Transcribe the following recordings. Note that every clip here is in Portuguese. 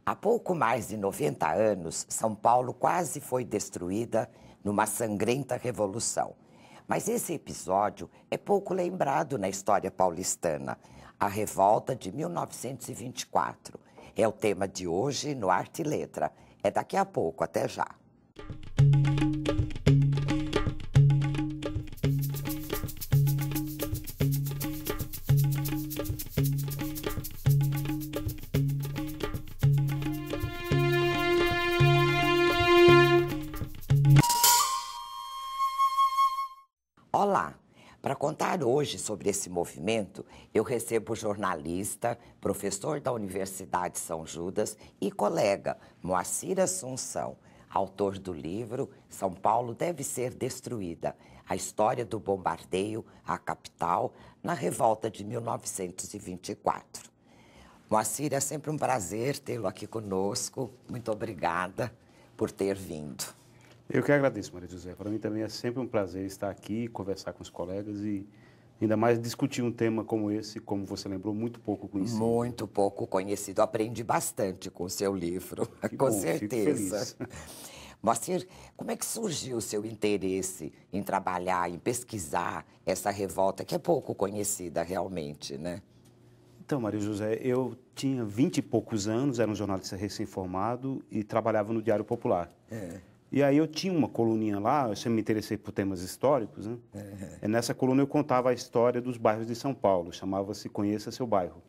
Há pouco mais de 90 anos, São Paulo quase foi destruída numa sangrenta revolução. Mas esse episódio é pouco lembrado na história paulistana. A Revolta de 1924. É o tema de hoje no Arte e Letra. É daqui a pouco, até já. Olá! Para contar hoje sobre esse movimento, eu recebo o jornalista, professor da Universidade São Judas e colega Moacir Assunção, autor do livro São Paulo Deve Ser Destruída, a história do bombardeio à capital na revolta de 1924. Moacir, é sempre um prazer tê-lo aqui conosco. Muito obrigada por ter vindo. Eu que agradeço, Maria José. Para mim também é sempre um prazer estar aqui, conversar com os colegas e ainda mais discutir um tema como esse, como você lembrou, muito pouco conhecido. Muito pouco conhecido. Aprendi bastante com o seu livro, com certeza. Fico feliz. Moacir, como é que surgiu o seu interesse em trabalhar, em pesquisar essa revolta, que é pouco conhecida realmente, né? Então, Maria José, eu tinha 20 e poucos anos, era um jornalista recém-formado e trabalhava no Diário Popular. E aí eu tinha uma coluninha lá, eu sempre me interessei por temas históricos, né? E nessa coluna eu contava a história dos bairros de São Paulo, chamava-se Conheça Seu Bairro.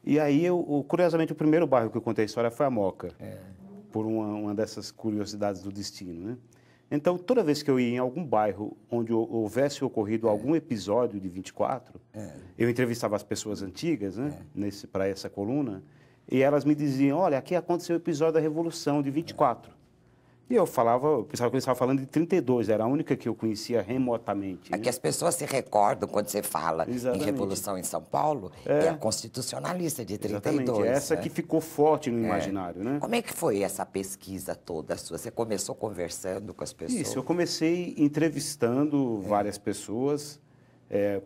E aí, curiosamente, o primeiro bairro que eu contei a história foi a Moca, por uma dessas curiosidades do destino, né? Então, toda vez que eu ia em algum bairro onde houvesse ocorrido algum episódio de 24, eu entrevistava as pessoas antigas, né, para essa coluna, e elas me diziam, olha, aqui aconteceu o episódio da Revolução de 24. E eu pensava que eles estavam falando de 32, era a única que eu conhecia remotamente. É que as pessoas se recordam quando você fala Exatamente. em Revolução em São Paulo, é a constitucionalista de 32. Exatamente, essa né? que ficou forte no imaginário, né? Como é que foi essa pesquisa toda sua? Você começou conversando com as pessoas? Isso, eu comecei entrevistando várias pessoas,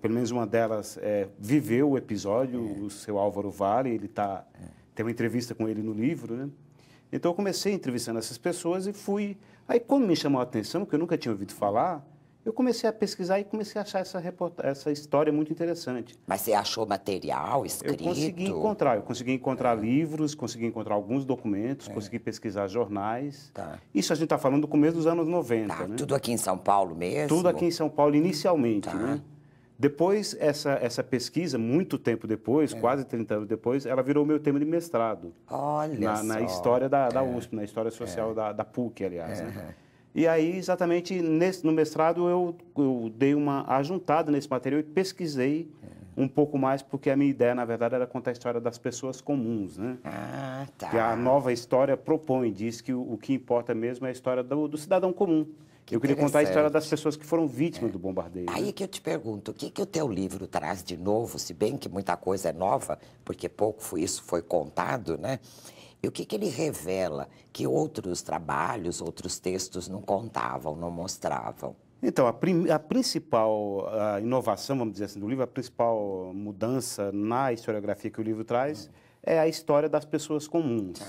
pelo menos uma delas viveu o episódio, o seu Álvaro Vale, tem uma entrevista com ele no livro, né? Então, eu comecei entrevistando essas pessoas e fui... Aí, quando me chamou a atenção, porque eu nunca tinha ouvido falar, eu comecei a pesquisar e comecei a achar essa história muito interessante. Mas você achou material escrito? Eu consegui encontrar livros, consegui encontrar alguns documentos, consegui pesquisar jornais. Isso a gente está falando do começo dos anos 90, né? Tudo aqui em São Paulo mesmo? Tudo aqui em São Paulo, inicialmente, né? Depois, essa pesquisa, muito tempo depois, quase 30 anos depois, ela virou meu tema de mestrado. Olha na história da USP, na história social da PUC, aliás. Né? E aí, exatamente, no mestrado, eu dei uma ajuntada nesse material e pesquisei um pouco mais, porque a minha ideia, na verdade, era contar a história das pessoas comuns, né? Que a nova história diz que o que importa mesmo é a história do cidadão comum. Eu queria contar a história das pessoas que foram vítimas do bombardeio. Aí que eu te pergunto, o que o teu livro traz de novo, se bem que muita coisa é nova, porque pouco isso foi contado, né? E o que ele revela que outros trabalhos, outros textos não contavam, não mostravam? Então, a principal inovação, vamos dizer assim, do livro, a principal mudança na historiografia que o livro traz é a história das pessoas comuns.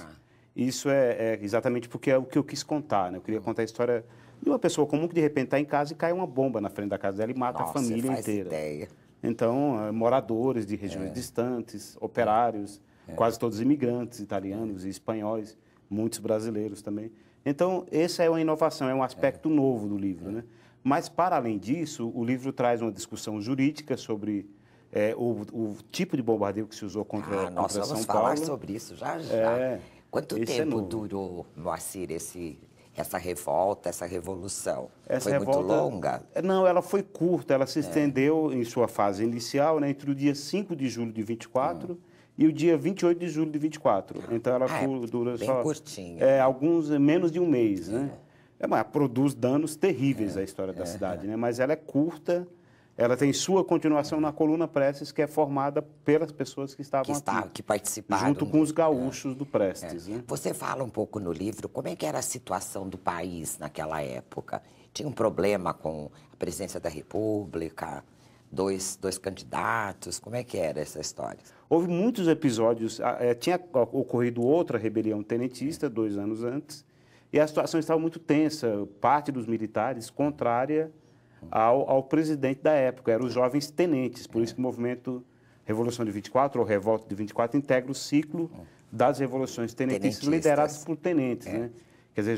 Isso é exatamente porque é o que eu quis contar, né? Eu queria contar a história de uma pessoa comum que de repente está em casa e cai uma bomba na frente da casa dela e mata a família inteira. Ideia. Então, moradores de regiões distantes, operários, quase todos imigrantes, italianos e espanhóis, muitos brasileiros também. Então, essa é uma inovação, é um aspecto novo do livro, né? Mas, para além disso, o livro traz uma discussão jurídica sobre o tipo de bombardeio que se usou contra São Paulo. Nós vamos falar sobre isso já. Quanto tempo durou, Moacir, essa revolta, essa revolução? Foi muito longa? Não, ela foi curta, ela se estendeu em sua fase inicial, né, entre o dia 5 de julho de 24 e o dia 28 de julho de 24. Então, ela dura bem só curtinho. menos de um mês, né? Produz danos terríveis à história da cidade, né? Mas ela é curta, ela tem sua continuação na coluna Prestes, que é formada pelas pessoas que estavam aqui. Que participaram. Junto com os gaúchos do Prestes. Né? Você fala um pouco no livro como é que era a situação do país naquela época. Tinha um problema com a presidência da República, dois candidatos? Como é que era essa história? Houve muitos episódios. Tinha ocorrido outra rebelião tenentista 2 anos antes, e a situação estava muito tensa. Parte dos militares contrária ao presidente da época, eram os jovens tenentes. Por isso que o movimento Revolução de 24, ou Revolta de 24, integra o ciclo das revoluções tenentistas lideradas por tenentes, né? Quer dizer,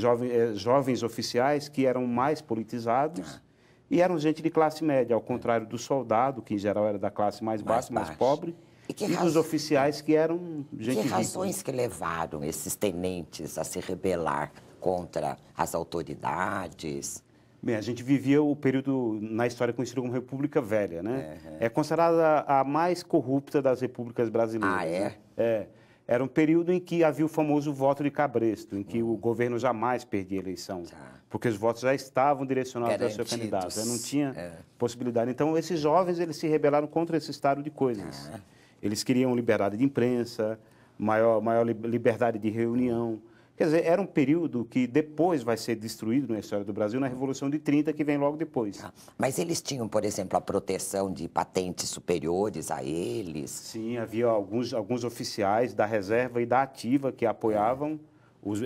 jovens oficiais que eram mais politizados e eram gente de classe média, ao contrário do soldado, que em geral era da classe mais baixa, mais pobre, e dos oficiais que eram gente rica. Que razões que levaram esses tenentes a se rebelar contra as autoridades? Bem, a gente vivia o período na história conhecido como República Velha, né? É considerada a mais corrupta das repúblicas brasileiras. Ah, é? Né? É. Era um período em que havia o famoso voto de cabresto, em que o governo jamais perdia a eleição, porque os votos já estavam direcionados ao seu candidato, não tinha possibilidade. Então, esses jovens eles se rebelaram contra esse estado de coisas. Eles queriam liberdade de imprensa, maior liberdade de reunião. Quer dizer, era um período que depois vai ser destruído na história do Brasil, na Revolução de 30, que vem logo depois. Mas eles tinham, por exemplo, a proteção de patentes superiores a eles? Sim, havia alguns oficiais da reserva e da ativa que apoiavam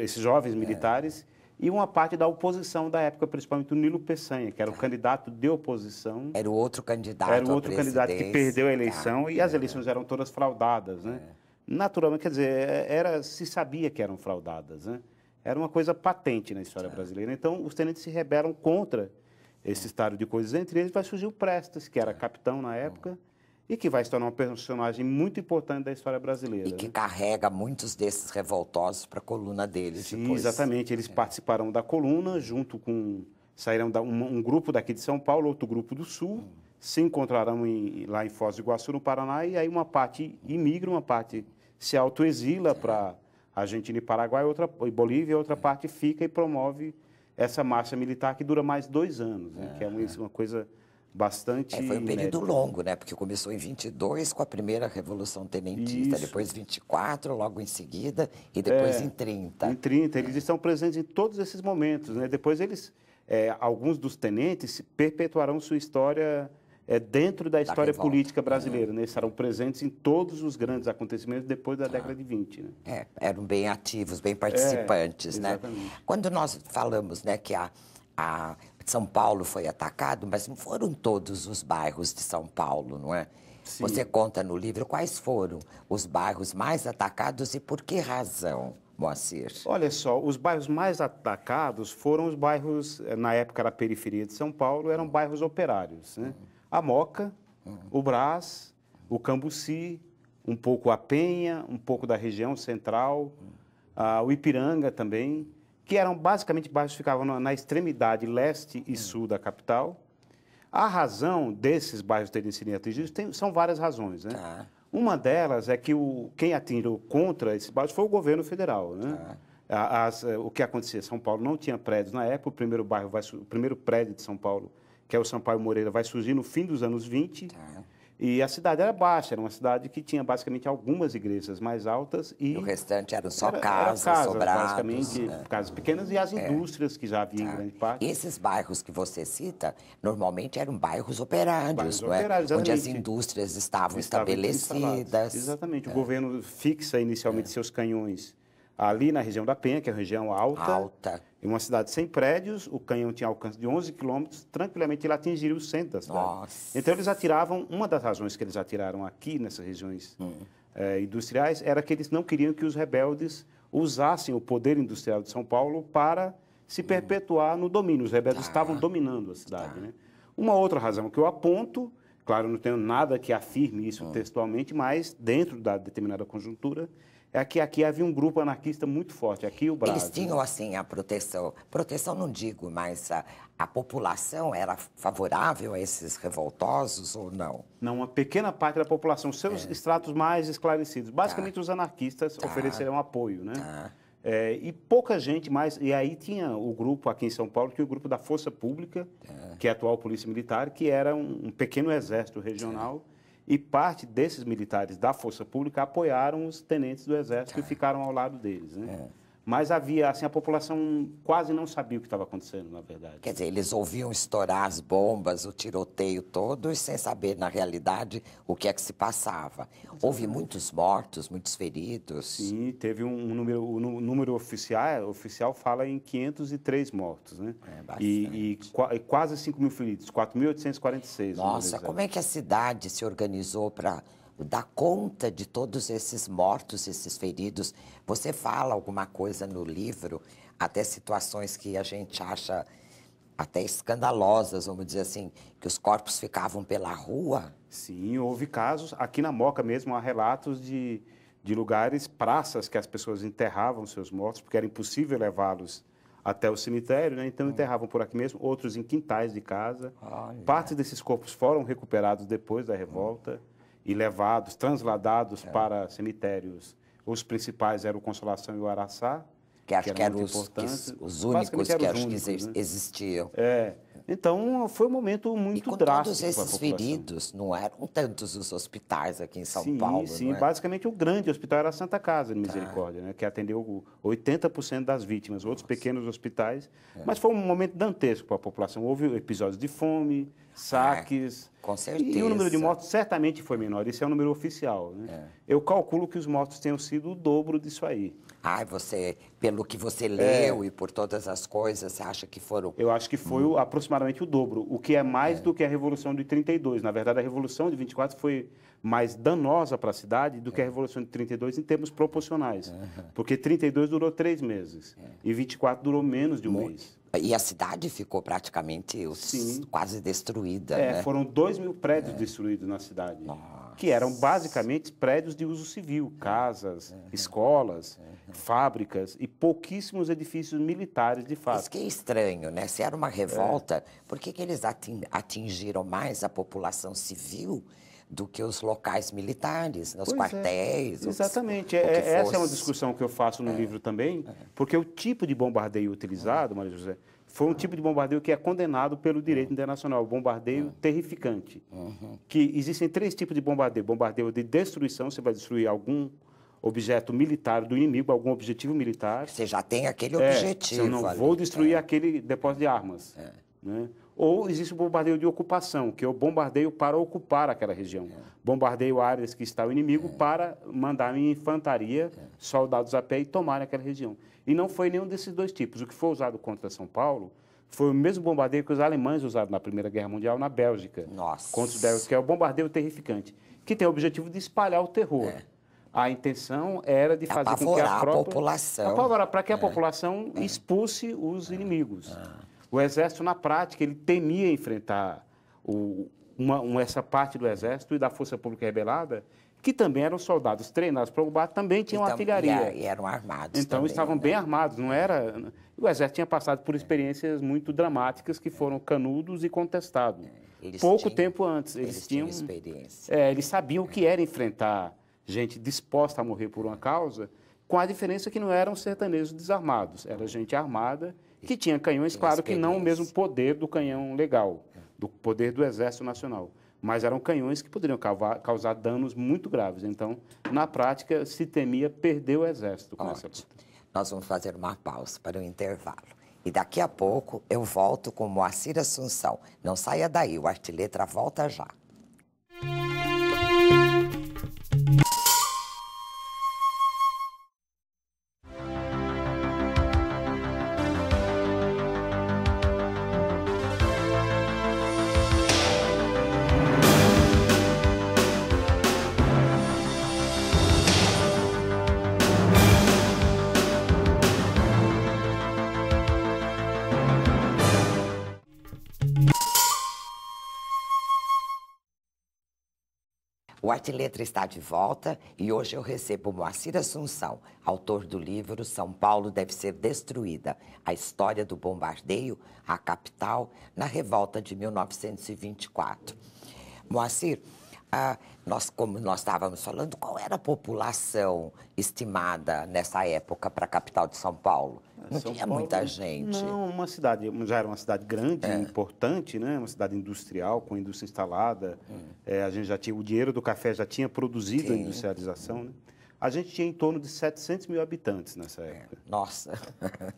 esses jovens militares e uma parte da oposição da época, principalmente o Nilo Peçanha, que era o candidato de oposição. Era o outro candidato Era o outro candidato que perdeu a eleição e as eleições eram todas fraudadas, né? Naturalmente, quer dizer, se sabia que eram fraudadas, né? Era uma coisa patente na história brasileira. Então, os tenentes se rebelam contra esse estado de coisas. Entre eles vai surgir o Prestes, que era capitão na época e que vai se tornar um personagem muito importante da história brasileira. E que carrega muitos desses revoltosos para a coluna deles. Sim, depois. Exatamente. Eles participaram da coluna, junto com... Saíram um grupo daqui de São Paulo, outro grupo do Sul, se encontrarão lá em Foz do Iguaçu, no Paraná, e aí uma parte imigra, uma parte se autoexila para Argentina e Paraguai, e Bolívia, e outra parte fica e promove essa marcha militar que dura mais 2 anos, né? Que é uma coisa bastante... Foi um período longo, né? Porque começou em 22 com a primeira Revolução Tenentista, depois 24, logo em seguida, e depois em 30. Em 30, eles estão presentes em todos esses momentos, né? Depois alguns dos tenentes perpetuarão sua história dentro da história política brasileira, né? Estarão presentes em todos os grandes acontecimentos depois da década de 20, né? Eram bem ativos, bem participantes, né? Exatamente. Quando nós falamos, né, que a São Paulo foi atacado, mas não foram todos os bairros de São Paulo, não é? Sim. Você conta no livro quais foram os bairros mais atacados e por que razão, Moacir? Olha só, os bairros mais atacados foram os bairros, na época era a periferia de São Paulo, eram bairros operários, né? A Moca, o Brás, o Cambuci, um pouco a Penha, um pouco da região central, o Ipiranga também, que eram basicamente bairros que ficavam na extremidade leste e sul da capital. A razão desses bairros terem sido atingidos são várias razões, né? Uma delas é que quem atirou contra esses bairros foi o governo federal, né? O que acontecia? São Paulo não tinha prédios na época, o primeiro prédio de São Paulo, que é o Sampaio Moreira, vai surgir no fim dos anos 20, e a cidade era baixa, era uma cidade que tinha basicamente algumas igrejas mais altas e... o restante eram só casas, sobrados. Basicamente, casas pequenas e as indústrias que já havia em grande parte. E esses bairros que você cita, normalmente eram bairros operários, não é? Operários, onde as indústrias estavam estabelecidas. Exatamente. O governo fixa inicialmente seus canhões ali na região da Penha, que é a região alta. Em uma cidade sem prédios, o canhão tinha alcance de 11 quilômetros, tranquilamente ele atingiria o centro da cidade. Nossa. Então eles atiravam, uma das razões que eles atiraram aqui nessas regiões industriais era que eles não queriam que os rebeldes usassem o poder industrial de São Paulo para se perpetuar no domínio. Os rebeldes estavam dominando a cidade, né? Uma outra razão que eu aponto, claro, não tenho nada que afirme isso textualmente, mas dentro da determinada conjuntura, é que aqui havia um grupo anarquista muito forte, aqui o Brás. Eles tinham, assim, a proteção não digo, mas a população era favorável a esses revoltosos ou não? Não, uma pequena parte da população, seus estratos mais esclarecidos. Basicamente, os anarquistas ofereceram apoio, né? E pouca gente mais... E aí tinha o grupo, aqui em São Paulo, tinha o grupo da Força Pública, que é a atual Polícia Militar, que era um pequeno exército regional. E parte desses militares da Força Pública apoiaram os tenentes do Exército e ficaram ao lado deles, né? Mas havia, assim, a população quase não sabia o que estava acontecendo, na verdade. Quer dizer, eles ouviam estourar as bombas, o tiroteio todo, e sem saber, na realidade, o que é que se passava. Houve muitos mortos, muitos feridos. Sim, teve um número, o número oficial fala em 503 mortos, né? E quase 5 mil feridos, 4.846. Nossa, como é que a cidade se organizou para dar conta de todos esses mortos, esses feridos? Você fala alguma coisa no livro, até situações que a gente acha até escandalosas, vamos dizer assim, que os corpos ficavam pela rua? Sim, houve casos. Aqui na Moca mesmo há relatos de lugares, praças que as pessoas enterravam seus mortos, porque era impossível levá-los até o cemitério, né? Então enterravam por aqui mesmo, outros em quintais de casa. Partes desses corpos foram recuperados depois da revolta e levados, transladados para cemitérios. Os principais eram o Consolação e o Araçá, que acho que eram os únicos que acho que existiam. Então, foi um momento muito drástico para a população. Todos esses feridos, não eram tantos os hospitais aqui em São Paulo, Sim, não é? basicamente o grande hospital era a Santa Casa de Misericórdia, né, que atendeu 80% das vítimas, outros pequenos hospitais. Mas foi um momento dantesco para a população. Houve episódios de fome, saques. Com certeza. E o número de mortos certamente foi menor. Isso é o número oficial, né? Eu calculo que os mortos tenham sido o dobro disso aí. Pelo que você leu e por todas as coisas, você acha que foram... Eu acho que foi aproximadamente o dobro, o que é mais do que a Revolução de 32. Na verdade, a Revolução de 24 foi mais danosa para a cidade do que a Revolução de 32 em termos proporcionais. Porque 32 durou 3 meses e 24 durou menos de um mês. E a cidade ficou praticamente quase destruída, né? Foram 2.000 prédios destruídos na cidade, que eram basicamente prédios de uso civil, casas, escolas, fábricas e pouquíssimos edifícios militares de fato. Isso que é estranho, né? Se era uma revolta, por que eles atingiram mais a população civil do que os locais militares, nos quartéis? Exatamente. Essa é uma discussão que eu faço no livro também, porque o tipo de bombardeio utilizado, Maria José, foi um tipo de bombardeio que é condenado pelo direito internacional, o bombardeio terrificante. Que existem 3 tipos de bombardeio. Bombardeio de destruição, você vai destruir algum objeto militar do inimigo, algum objetivo militar. Você já tem aquele objetivo. Eu não vou destruir aquele depósito de armas. Né? Ou existe o bombardeio de ocupação, que é o bombardeio para ocupar aquela região. Bombardeio áreas que está o inimigo para mandar em infantaria, soldados a pé e tomar aquela região. E não foi nenhum desses 2 tipos. O que foi usado contra São Paulo foi o mesmo bombardeio que os alemães usaram na Primeira Guerra Mundial na Bélgica. Contra os belgas, que é o bombardeio terrificante, que tem o objetivo de espalhar o terror. A intenção era de fazer com que a população... Apavorar, para que a população expulse os inimigos. O Exército, na prática, ele temia enfrentar essa parte do Exército e da Força Pública Rebelada, que também eram soldados treinados para o combate, também tinham artilharia. E eram armados então, também, estavam bem armados, não era... O Exército tinha passado por experiências muito dramáticas que foram canudos e contestados. Tempo antes. Eles tinham experiência. Eles sabiam o que era enfrentar gente disposta a morrer por uma causa, com a diferença que não eram sertanejos desarmados. Era gente armada que tinha canhões, claro que não o mesmo poder do canhão legal, do poder do Exército Nacional, mas eram canhões que poderiam causar danos muito graves. Então, na prática, se temia perder o Exército com essa luta. Nós vamos fazer uma pausa para o intervalo. E daqui a pouco eu volto com Moacir Assunção. Não saia daí, o Artiletra volta já. O Artiletra está de volta e hoje eu recebo Moacir Assunção, autor do livro São Paulo Deve Ser Destruída, a história do bombardeio à capital na revolta de 1924. Moacir, como nós estávamos falando, qual era a população estimada nessa época para a capital de São Paulo? Não tinha muita gente. Não, já era uma cidade grande, importante, né? Uma cidade industrial, com indústria instalada. A gente já tinha, o dinheiro do café já tinha produzido a industrialização, né? A gente tinha em torno de 700 mil habitantes nessa época. Nossa,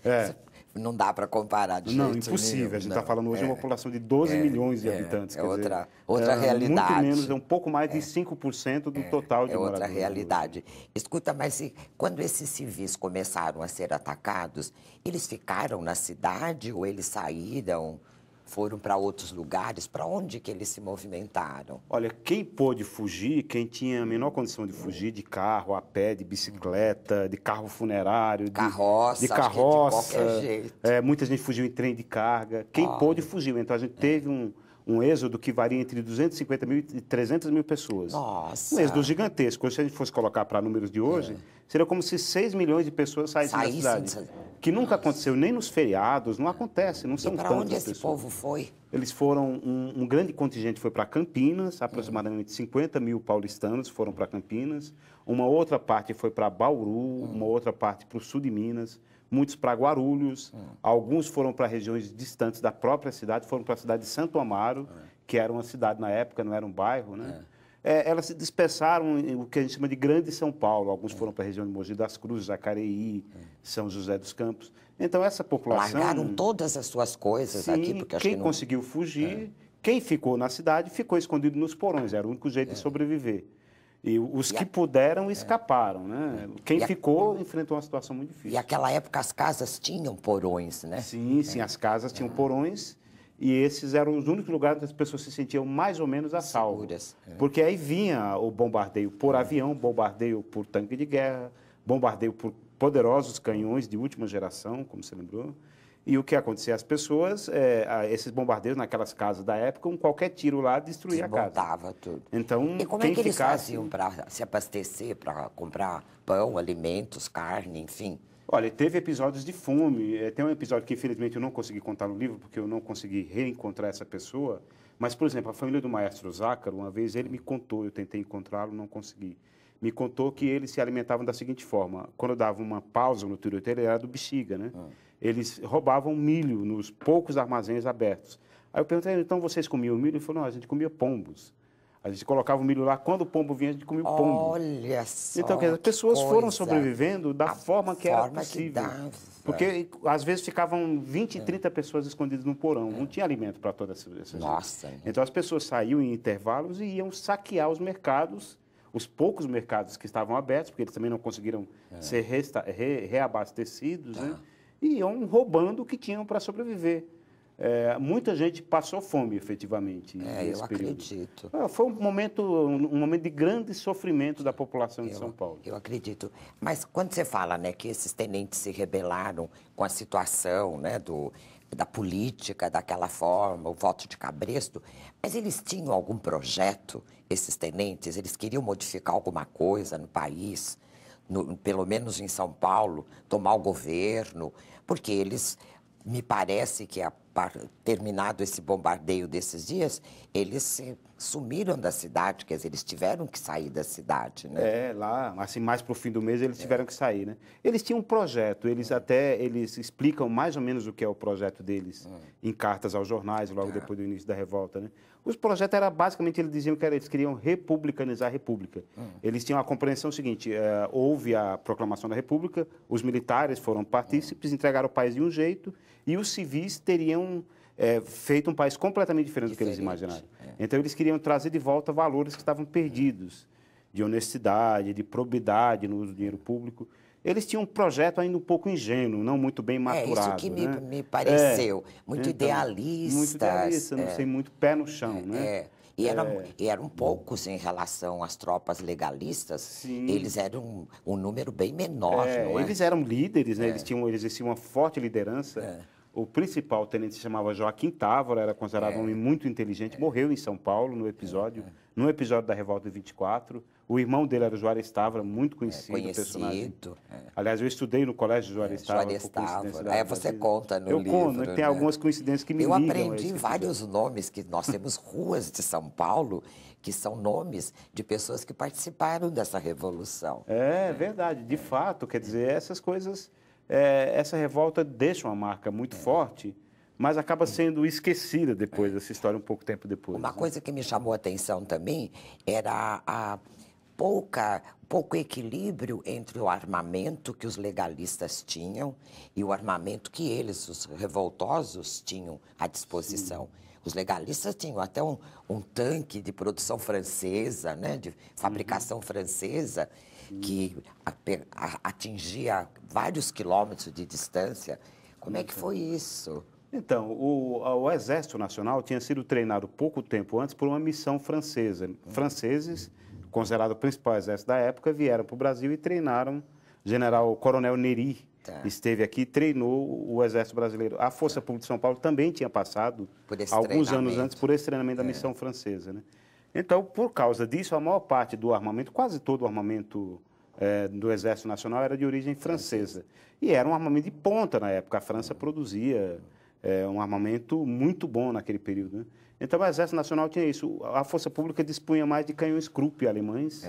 É. não dá para comparar de Não, jeito impossível. nenhum, A gente está não. falando hoje de uma população de 12 milhões de habitantes. É quer dizer, outra realidade. Muito menos, é um pouco mais de 5% do total de É outra moradores. realidade. Escuta, mas quando esses civis começaram a ser atacados, eles ficaram na cidade ou eles saíram, foram para outros lugares? Para onde que eles se movimentaram? Olha, quem pôde fugir, quem tinha a menor condição de fugir de carro, a pé, de bicicleta, de carro funerário, Carroça, de acho que carroça. de qualquer jeito. Muita gente fugiu em trem de carga. Quem pôde fugiu. Então a gente teve um êxodo que varia entre 250 mil e 300 mil pessoas. Nossa. Um êxodo gigantesco. Se a gente fosse colocar para números de hoje, seria como se 6 milhões de pessoas saíssem da cidade. Que nunca aconteceu, nem nos feriados, não acontece, não são E para tantas onde esse pessoas. povo foi? Eles foram, um grande contingente foi para Campinas, aproximadamente 50 mil paulistanos foram para Campinas, uma outra parte foi para Bauru, uma outra parte para o sul de Minas, muitos para Guarulhos, alguns foram para regiões distantes da própria cidade, foram para a cidade de Santo Amaro, que era uma cidade na época, não era um bairro, né? Elas se dispersaram em o que a gente chama de Grande São Paulo. Alguns foram para a região de Mogi das Cruzes, Jacareí, São José dos Campos. Então, essa população... Largaram todas as suas coisas Sim, aqui, porque acho quem que não... conseguiu fugir, quem ficou na cidade, ficou escondido nos porões. Era o único jeito de sobreviver. E os que puderam, escaparam, né? Quem ficou, enfrentou uma situação muito difícil. E naquela época as casas tinham porões, né? Sim, sim, as casas tinham porões. E esses eram os únicos lugares onde as pessoas se sentiam mais ou menos a salvo. Seguras. Porque aí vinha o bombardeio por avião, bombardeio por tanque de guerra, bombardeio por poderosos canhões de última geração, como você lembrou. E o que acontecia? As pessoas, esses bombardeios naquelas casas da época, qualquer tiro lá destruía a casa. Desmontava tudo. Então, E como quem é que eles ficasse... faziam para se abastecer, para comprar pão, alimentos, carne, enfim? Olha, teve episódios de fome. Tem um episódio que, infelizmente, eu não consegui contar no livro, porque eu não consegui reencontrar essa pessoa. Mas, por exemplo, a família do maestro Zácaro, uma vez ele me contou, eu tentei encontrá-lo, não consegui. Me contou que eles se alimentavam da seguinte forma. Quando dava uma pausa no tiroteio, ele era do Bexiga, né? Eles roubavam milho nos poucos armazéns abertos. Aí eu perguntei, então vocês comiam milho? Ele falou, não, a gente comia pombos. A gente colocava o milho lá, quando o pombo vinha, a gente comia o pombo. Olha só. Então, quer dizer, as pessoas foram sobrevivendo da forma que era forma possível. que dava. Porque, às vezes, ficavam 20, 30 pessoas escondidas no porão. Não tinha alimento para todas essas Nossa. gente. Então, as pessoas saíam em intervalos e iam saquear os mercados, os poucos mercados que estavam abertos, porque eles também não conseguiram ser reabastecidos, né? E iam roubando o que tinham para sobreviver. Muita gente passou fome, efetivamente, nesse Eu período. acredito. Foi um momento de grande sofrimento da população de São Paulo. Eu acredito. Mas quando você fala, né, que esses tenentes se rebelaram com a situação, né, da política daquela forma, o voto de cabresto, mas eles tinham algum projeto, esses tenentes? Eles queriam modificar alguma coisa no país, pelo menos em São Paulo, tomar o governo? Porque eles... Me parece que, terminado esse bombardeio desses dias, eles sumiram da cidade, quer dizer, eles tiveram que sair da cidade, né? Lá, assim, mais para o fim do mês, eles tiveram que sair, né? Eles tinham um projeto, eles explicam mais ou menos o que é o projeto deles em cartas aos jornais, logo depois do início da revolta, né? Os projetos era basicamente, eles diziam que eles queriam republicanizar a República. Eles tinham a compreensão seguinte, houve a proclamação da República, os militares foram partícipes, entregaram o país de um jeito, e os civis teriam feito um país completamente diferente do que eles imaginaram. Então, eles queriam trazer de volta valores que estavam perdidos, de honestidade, de probidade no uso do dinheiro público. Eles tinham um projeto ainda um pouco ingênuo, não muito bem maturado. Isso que né? me pareceu. Muito Então, idealista. Muito idealista, não sei, muito pé no chão, né? E eram poucos em relação às tropas legalistas. Sim. Eles eram um número bem menor, não é? Eles eram líderes, né? Eles exerciam uma forte liderança. O principal tenente se chamava Joaquim Távora, era considerado um homem muito inteligente, morreu em São Paulo no episódio da Revolta de 24. O irmão dele era o Juarez Távora, muito conhecido personagem. Aliás, eu estudei no colégio Juarez Távora. Juarez Távora. Você conta no livro. Eu conto, tem algumas coincidências que me ligam. Eu aprendi vários nomes, que nós temos ruas de São Paulo, que são nomes de pessoas que participaram dessa revolução. É verdade, de fato, quer dizer, essas coisas, essa revolta deixa uma marca muito forte, mas acaba sendo esquecida depois dessa história, um pouco tempo depois. Uma coisa que me chamou a atenção também era pouco equilíbrio entre o armamento que os legalistas tinham e o armamento que eles, os revoltosos, tinham à disposição. Os legalistas tinham até um tanque de produção francesa, né, de fabricação francesa, que atingia vários quilômetros de distância. Como é que foi isso? Então, o Exército Nacional tinha sido treinado pouco tempo antes por uma missão francesa. Franceses, considerado o principal exército da época, vieram para o Brasil e treinaram. O Coronel Neri esteve aqui e treinou o Exército Brasileiro. A Força Pública de São Paulo também tinha passado, alguns anos antes, por esse treinamento da missão francesa, né? Então, por causa disso, a maior parte do armamento, quase todo o armamento do Exército Nacional era de origem francesa. E era um armamento de ponta na época. A França produzia um armamento muito bom naquele período, né? Então, o Exército Nacional tinha isso. A Força Pública dispunha mais de canhões Krupp alemães,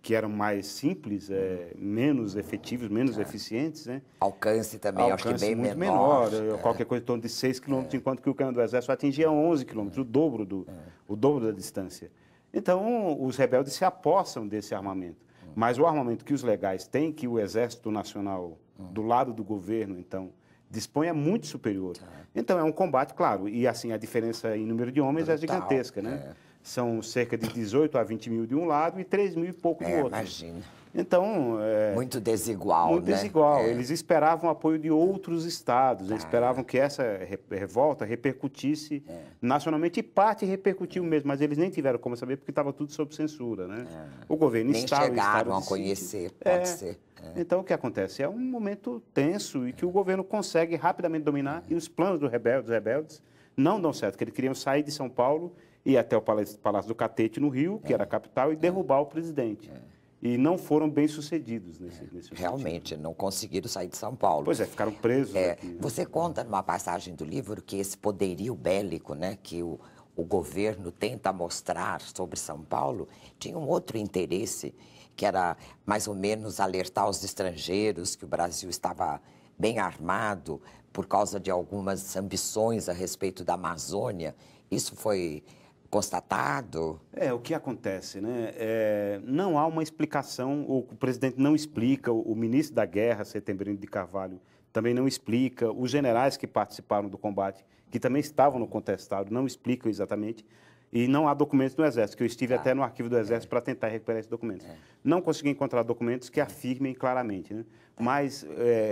que eram mais simples, menos efetivos, menos eficientes, né? Alcance também, acho que bem muito menor. Qualquer coisa em torno de 6 quilômetros, enquanto que o canhão do Exército atingia 11 quilômetros, o dobro da distância. Então, os rebeldes se apossam desse armamento. Mas o armamento que os legais têm, que o Exército Nacional, do lado do governo, então, dispõe, é muito superior. Então, é um combate, claro, e assim, a diferença em número de homens é gigantesca, né? São cerca de 18 a 20 mil de um lado e 3 mil e pouco do outro. Imagina. Então, muito desigual, muito desigual. Eles esperavam o apoio de outros estados, eles esperavam que essa revolta repercutisse nacionalmente, e parte repercutiu mesmo, mas eles nem tiveram como saber porque estava tudo sob censura, né? O governo nem estava... chegaram a conhecer, pode ser. Então, o que acontece? É um momento tenso e que o governo consegue rapidamente dominar, e os planos dos rebeldes não dão certo, porque eles queriam sair de São Paulo, ir até o Palácio do Catete, no Rio, que era a capital, e derrubar o presidente. E não foram bem-sucedidos nesse Realmente, sentido. não conseguiram sair de São Paulo. Pois é, ficaram presos aqui, né? Você conta numa passagem do livro que esse poderio bélico, né, que o governo tenta mostrar sobre São Paulo, tinha um outro interesse, que era mais ou menos alertar os estrangeiros que o Brasil estava bem armado por causa de algumas ambições a respeito da Amazônia. Isso foi constatado? O que acontece, né? Não há uma explicação, o presidente não explica, o ministro da Guerra, Setembrino de Carvalho, também não explica, os generais que participaram do combate, que também estavam no contestado, não explicam exatamente, e não há documentos no Exército, que eu estive até no arquivo do Exército para tentar recuperar esses documentos. Não consegui encontrar documentos que afirmem claramente, né? Mas,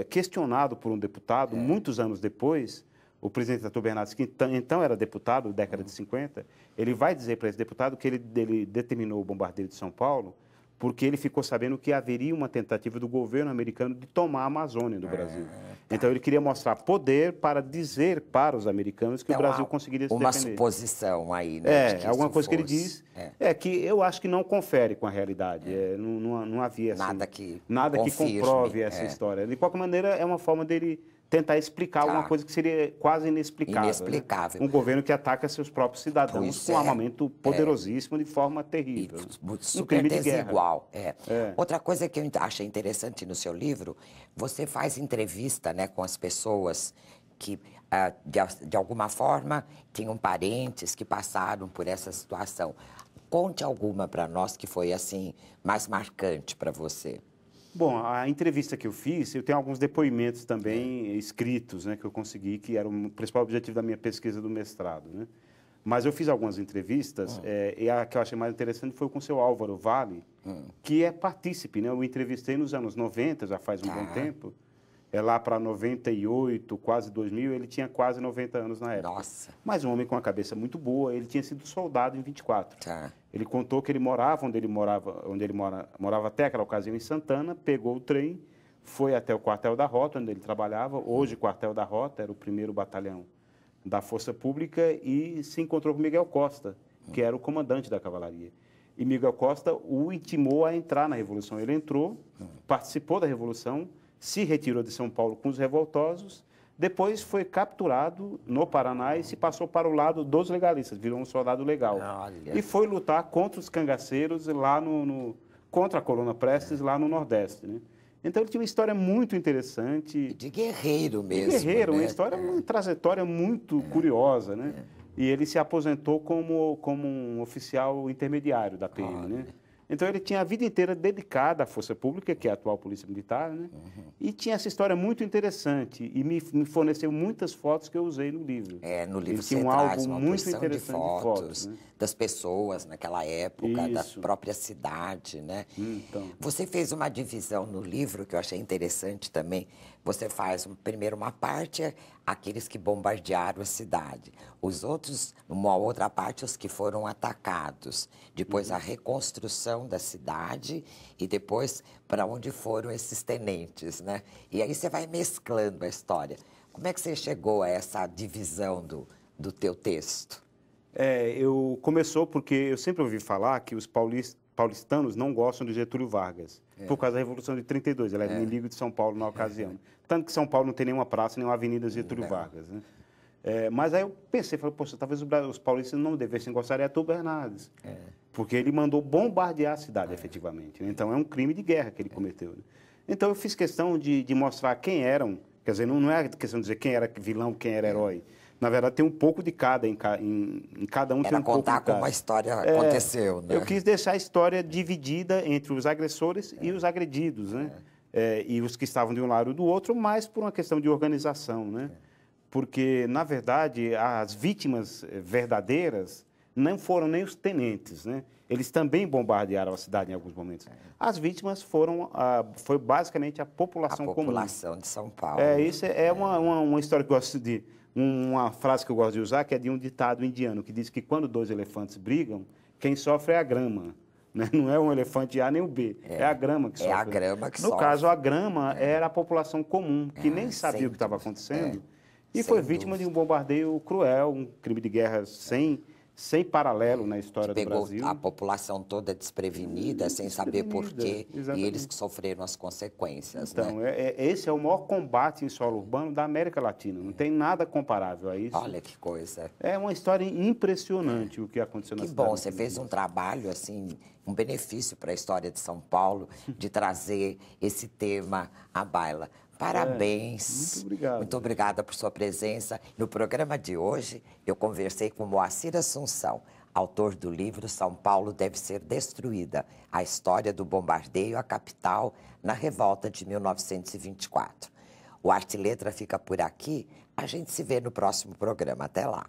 questionado por um deputado, muitos anos depois, o presidente Arthur Bernardes, que então era deputado, década de 50, ele vai dizer para esse deputado que ele determinou o bombardeio de São Paulo porque ele ficou sabendo que haveria uma tentativa do governo americano de tomar a Amazônia do Brasil. Então, ele queria mostrar poder para dizer para os americanos que o Brasil conseguiria se defender. Uma suposição aí, né? Alguma coisa que ele diz, que eu acho que não confere com a realidade. Não havia assim, nada que comprove essa história. De qualquer maneira, é uma forma dele tentar explicar alguma coisa que seria quase inexplicável. Inexplicável. Né? Um governo que ataca seus próprios cidadãos com armamento poderosíssimo de forma terrível. Super desigual. Outra coisa que eu achei interessante no seu livro, você faz entrevista, né, com as pessoas que, de alguma forma, tinham parentes que passaram por essa situação. Conte alguma para nós que foi, assim, mais marcante para você. Bom, a entrevista que eu fiz, eu tenho alguns depoimentos também escritos, né, que eu consegui, que era o principal objetivo da minha pesquisa do mestrado, né? Mas eu fiz algumas entrevistas, e a que eu achei mais interessante foi com o seu Álvaro Vale, que é partícipe, né? Eu entrevistei nos anos 90, já faz um bom tempo, lá para 98, quase 2000, ele tinha quase 90 anos na época. Nossa! Mas um homem com uma cabeça muito boa, ele tinha sido soldado em 24. Ele contou que ele morava onde ele morava até aquela ocasião em Santana, pegou o trem, foi até o quartel da Rota, onde ele trabalhava. Hoje, o quartel da Rota era o 1º batalhão da Força Pública, e se encontrou com Miguel Costa, que era o comandante da cavalaria. E Miguel Costa o intimou a entrar na Revolução. Ele entrou, participou da Revolução, se retirou de São Paulo com os revoltosos, depois foi capturado no Paraná e se passou para o lado dos legalistas, virou um soldado legal. Olha. E foi lutar contra os cangaceiros lá contra a Coluna Prestes, lá no Nordeste, né? Então, ele tinha uma história muito interessante. De guerreiro mesmo. De guerreiro, né? uma história, uma trajetória muito curiosa, né? E ele se aposentou como um oficial intermediário da PM, né? Então, ele tinha a vida inteira dedicada à Força Pública, que é a atual Polícia Militar, né? E tinha essa história muito interessante e me forneceu muitas fotos que eu usei no livro. No livro ele você tinha um traz álbum uma muito porção interessante de fotos, né? das pessoas naquela época, Isso. da própria cidade, né? Então. Você fez uma divisão no livro que eu achei interessante também. Você faz primeiro uma parte, aqueles que bombardearam a cidade. Os outros, uma outra parte, os que foram atacados. Depois a reconstrução da cidade e depois para onde foram esses tenentes, né? E aí você vai mesclando a história. Como é que você chegou a essa divisão do teu texto? Começou porque eu sempre ouvi falar que os paulistanos não gostam de Getúlio Vargas, por causa da Revolução de 32. Ele era inimigo de São Paulo na ocasião. Tanto que São Paulo não tem nenhuma praça, nenhuma avenida Getúlio Vargas, né? Mas aí eu pensei, falei, poxa, talvez os paulistas não devessem gostar de Arthur Bernardes, porque ele mandou bombardear a cidade, efetivamente. Né? Então, é um crime de guerra que ele cometeu. Né? Então, eu fiz questão de mostrar quem eram, quer dizer, não é questão de dizer quem era vilão, quem era herói. Na verdade, tem um pouco de cada, em cada um tem um pouco de cada. Era contar como a história aconteceu, né? Eu quis deixar a história dividida entre os agressores e os agredidos, né? E os que estavam de um lado ou do outro, mais por uma questão de organização, né? Porque, na verdade, as vítimas verdadeiras não foram nem os tenentes, né? Eles também bombardearam a cidade em alguns momentos. As vítimas foi basicamente a população comum. A população de São Paulo. Isso é uma história que eu gosto de... Uma frase que eu gosto de usar, que é de um ditado indiano, que diz que quando dois elefantes brigam, quem sofre é a grama. Né? Não é um elefante A nem o B, é a grama que sofre. É a grama que sofre. No caso, a grama era a população comum, que nem sabia o que estava acontecendo, e foi vítima de um bombardeio cruel, um crime de guerra sem paralelo na história do Brasil. Pegou a população toda desprevenida, sem saber porquê, e eles que sofreram as consequências. Então, né? Esse é o maior combate em solo urbano da América Latina. Não tem nada comparável a isso. Olha que coisa. É uma história impressionante o que aconteceu na cidade. Que bom, você fez um trabalho, assim, um benefício para a história de São Paulo, de trazer esse tema à baila. Parabéns. Muito obrigado. Muito obrigada por sua presença. No programa de hoje, eu conversei com Moacir Assunção, autor do livro São Paulo Deve Ser Destruída, a história do bombardeio à capital na revolta de 1924. O Arte e Letra fica por aqui. A gente se vê no próximo programa. Até lá.